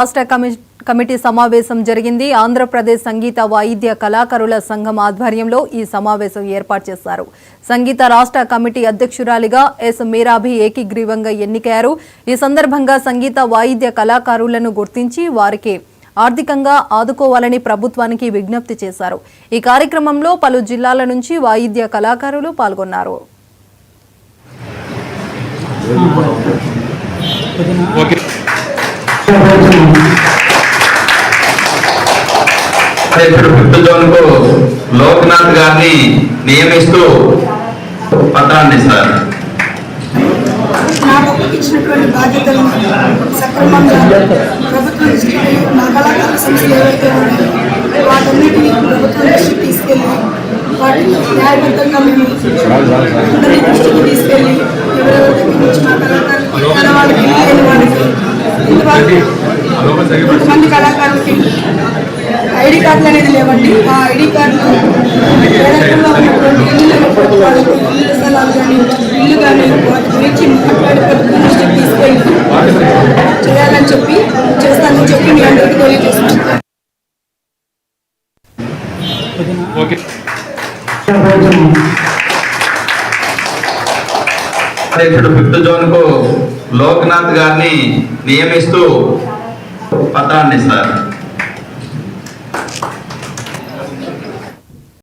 రాష్ట్ర కమిటీ సమావేశం జరిగింది. ఆంధ్రప్రదేశ్ సంగీత వాయిద్య కళాకారుల సంఘం ఆధ్వర్యంలో ఈ సమావేశం ఏర్పాటు చేశారు. సంగీత రాష్ట్ర కమిటీ అధ్యక్షురాలిగా ఎస్ మీరాభి ఏకీగ్రీవంగా ఎన్నికయ్యారు. ఈ సందర్భంగా సంగీత వాయిద్య కళాకారులను గుర్తించి వారికి ఆర్థికంగా ఆదుకోవాలని ప్రభుత్వానికి విజ్ఞప్తి చేశారు. ఈ కార్యక్రమంలో పలు జిల్లాల నుంచి వాయిద్య కళాకారులు పాల్గొన్నారు. ఫిఫ్త్ జోన్ కు లోక్నాథ్ గారిని నియమిస్తూ పత్రాన్ని ఇస్తారు. నాకు ఇచ్చినటువంటి బాధ్యతలను సక్రమంగా ప్రభుత్వం దృష్టికి నా కళాకారుల సమస్యలు ఏవైతే ఉన్నాయో వాటన్నిటినీ ప్రభుత్వం దృష్టికి తీసుకెళ్ళి వాటిని న్యాయబద్ధంగా మేము అందరి దృష్టికి తీసుకెళ్ళి ఎవరెవరి దగ్గర నుంచి మా కళాకారులకి వాళ్ళకి లేని వాళ్ళకి కొంతమంది కళాకారులకి ఐడి కార్డులు అనేది లేవండి. ఆ ఐడి కార్డులు పేదరికంలో ఉన్నటువంటి ఇల్లు వాళ్ళకి ఇల్లు స్థలాలు కానీ ఇల్లు కానీ వాటి గురించి మాట్లాడి ప్రభుత్వం దృష్టికి తీసుకెళ్ళి చేయాలని చెప్పి చేస్తానని చెప్పి మీ అందరికీ తెలియజేస్తున్నాను. ఫిఫ్త్ జోన్ కు లోక్నాథ్ గారిని నియమిస్తూ పత్రాన్ని ఇస్తారు.